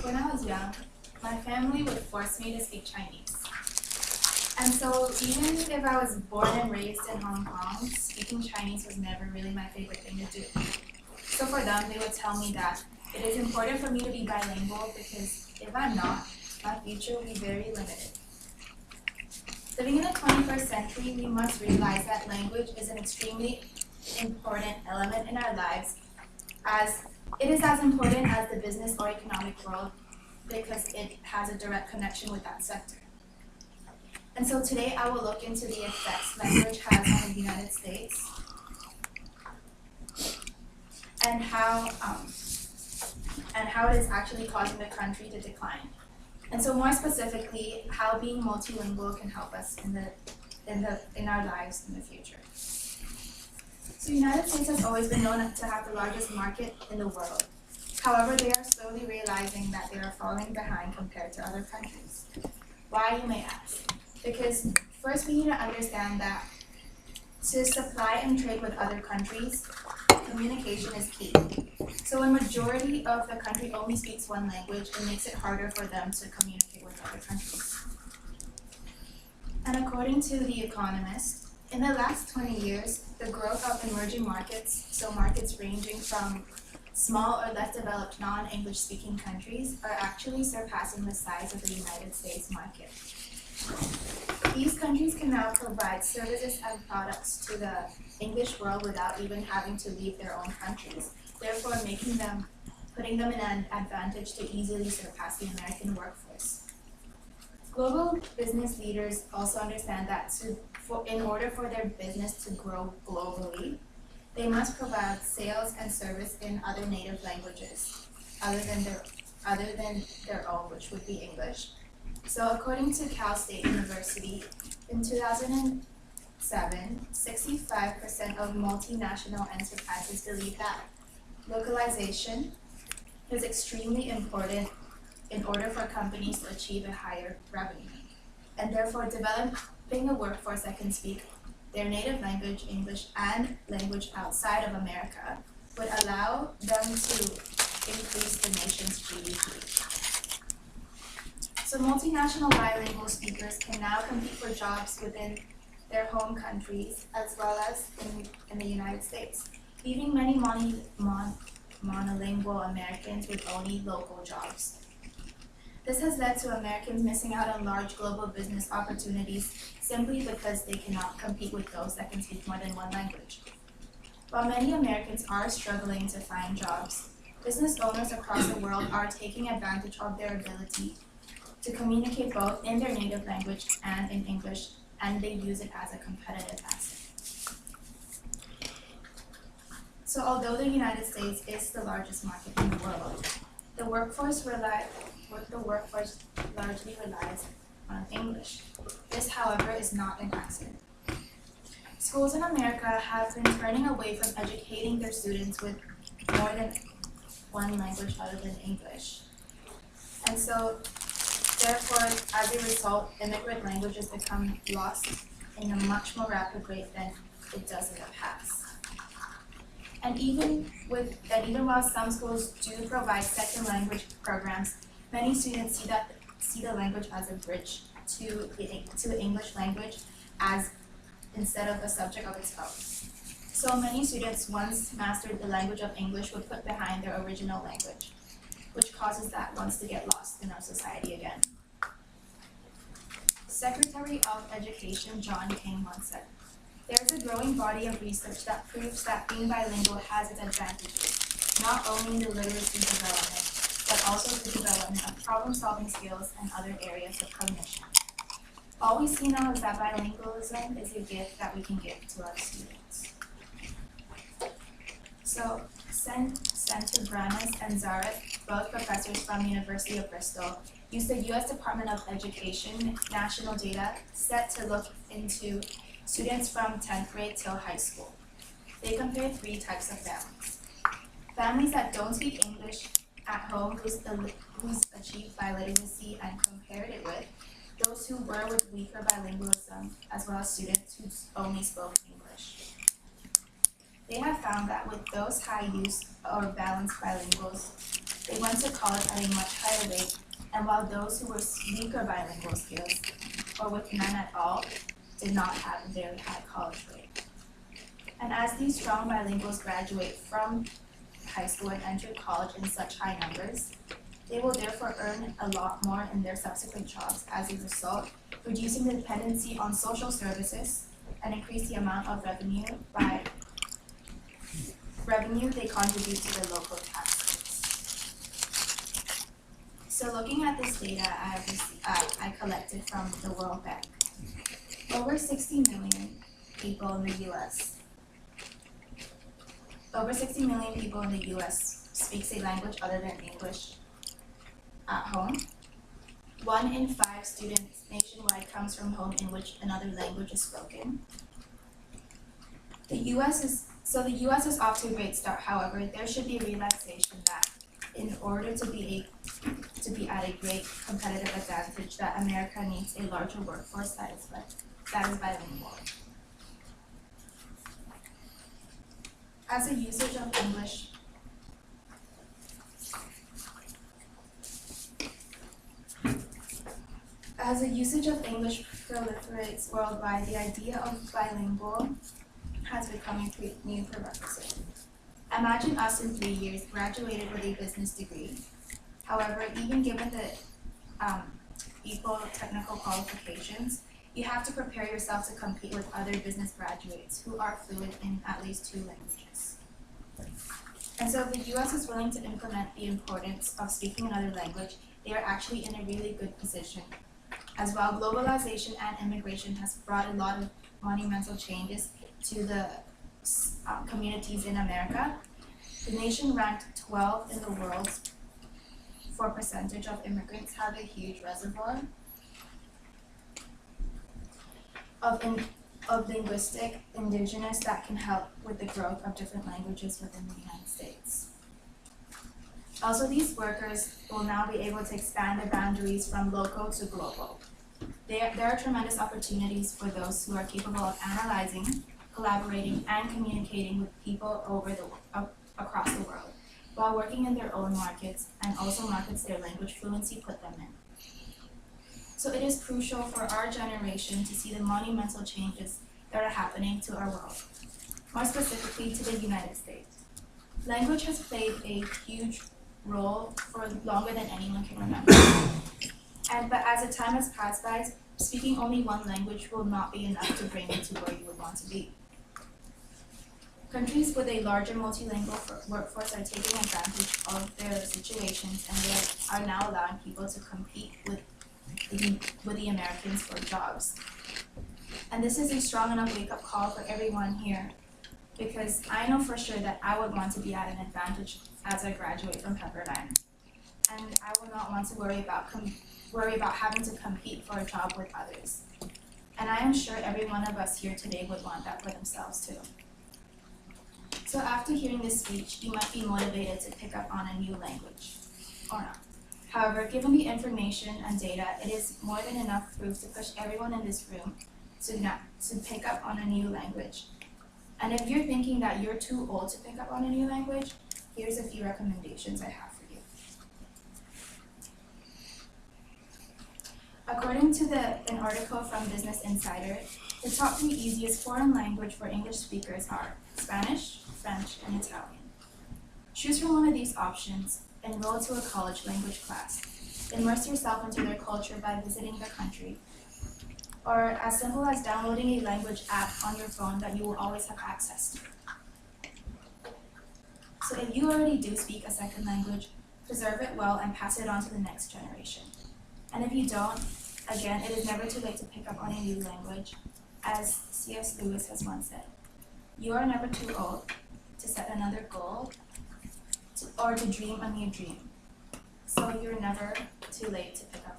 When I was young, my family would force me to speak Chinese. And so even if I was born and raised in Hong Kong, speaking Chinese was never really my favorite thing to do. So for them, they would tell me that it is important for me to be bilingual because if I'm not, my future will be very limited. Living in the 21st century, we must realize that language is an extremely important element in our lives, as it is as important as the business or economic world because it has a direct connection with that sector. And so today I will look into the effects language has on the United States and how it is actually causing the country to decline. And so more specifically, how being multilingual can help us in our lives in the future. So the United States has always been known to have the largest market in the world. However, they are slowly realizing that they are falling behind compared to other countries. Why, you may ask? Because first we need to understand that to supply and trade with other countries, communication is key. So a majority of the country only speaks one language, it makes it harder for them to communicate with other countries. And according to The Economist, in the last 20 years, the growth of emerging markets, so markets ranging from small or less developed non-English speaking countries, are actually surpassing the size of the United States market. These countries can now provide services and products to the English world without even having to leave their own countries, therefore putting them in an advantage to easily surpass the American workforce. Global business leaders also understand that in order for their business to grow globally, they must provide sales and service in other native languages other than their own, which would be English. So according to Cal State University, in 2007, 65% of multinational enterprises believe that localization is extremely important in order for companies to achieve a higher revenue. And therefore, developing a workforce that can speak their native language, English, and language outside of America would allow them to increase the nation's GDP. So multinational bilingual speakers can now compete for jobs within their home countries as well as in the United States, leaving many monolingual Americans with only local jobs. This has led to Americans missing out on large global business opportunities simply because they cannot compete with those that can speak more than one language. While many Americans are struggling to find jobs, business owners across the world are taking advantage of their ability to communicate both in their native language and in English, and they use it as a competitive asset. So although the United States is the largest market in the world, the workforce largely relies on English. This, however, is not an accident. Schools in America have been turning away from educating their students with more than one language other than English. And so, therefore, as a result, immigrant languages become lost in a much more rapid rate than it does in the past. And even while some schools do provide second language programs, many students see the language as a bridge to the English language instead of a subject of its own. So many students, once mastered the language of English, would put behind their original language, which causes that once to get lost in our society again. Secretary of Education John King once said, "There is a growing body of research that proves that being bilingual has its advantages, not only in the literacy development, but also the development of problem-solving skills and other areas of cognition. All we see now is that bilingualism is a gift that we can give to our students." So, Santibranas and Zaret, both professors from the University of Bristol, used the U.S. Department of Education national data set to look into students from 10th grade till high school. They compared 3 types of families. Families that don't speak English at home, who's achieved biliteracy, and compared it with those who were with weaker bilingualism, as well as students who only spoke English. They have found that with those high use or balanced bilinguals, they went to college at a much higher rate, and while those who were weaker bilingual skills, or with none at all, did not have a very high college rate. And as these strong bilinguals graduate from high school and enter college in such high numbers, they will therefore earn a lot more in their subsequent jobs as a result, reducing the dependency on social services and increase the amount of revenue they contribute to the local tax base. So looking at this data I collected from the World Bank, over 60 million people in the US speaks a language other than English at home. 1 in 5 students nationwide comes from home in which another language is spoken. The US is off to a great start. However, there should be a realization that in order to be at a great competitive advantage, that America needs a larger workforce that is bilingual. As a usage of English proliferates worldwide, the idea of bilingual has become a new prerequisite. Imagine us in 3 years graduated with a business degree. However, even given the equal technical qualifications, you have to prepare yourself to compete with other business graduates who are fluent in at least 2 languages. And so if the US is willing to implement the importance of speaking another language, they are actually in a really good position. As well, globalization and immigration has brought a lot of monumental changes to the communities in America. The nation ranked 12th in the world for percentage of immigrants, have a huge reservoir of linguistic indigenous that can help with the growth of different languages within the United States. Also, these workers will now be able to expand their boundaries from local to global. There are tremendous opportunities for those who are capable of analyzing, collaborating, and communicating with people across the world, while working in their own markets and also markets their language fluency put them in. So it is crucial for our generation to see the monumental changes that are happening to our world, more specifically to the United States. Language has played a huge role for longer than anyone can remember. But as the time has passed by, speaking only one language will not be enough to bring you to where you would want to be. Countries with a larger multilingual workforce are taking advantage of their situations, and they are now allowing people to compete with the Americans for jobs. And this is a strong enough wake-up call for everyone here, because I know for sure that I would want to be at an advantage as I graduate from Pepperdine. And I will not want to worry about having to compete for a job with others. And I am sure every one of us here today would want that for themselves too. So after hearing this speech, you might be motivated to pick up on a new language, or not. However, given the information and data, it is more than enough proof to push everyone in this room to pick up on a new language. And if you're thinking that you're too old to pick up on a new language, here's a few recommendations I have for you. According to an article from Business Insider, the top 3 easiest foreign language for English speakers are Spanish, French, and Italian. Choose from one of these options, enroll to a college language class, immerse yourself into their culture by visiting the country, or as simple as downloading a language app on your phone that you will always have access to. So if you already do speak a second language, preserve it well and pass it on to the next generation. And if you don't, again, it is never too late to pick up on a new language. As C.S. Lewis has once said, you are never too old to set another goal or to dream a new dream. So you're never too late to pick up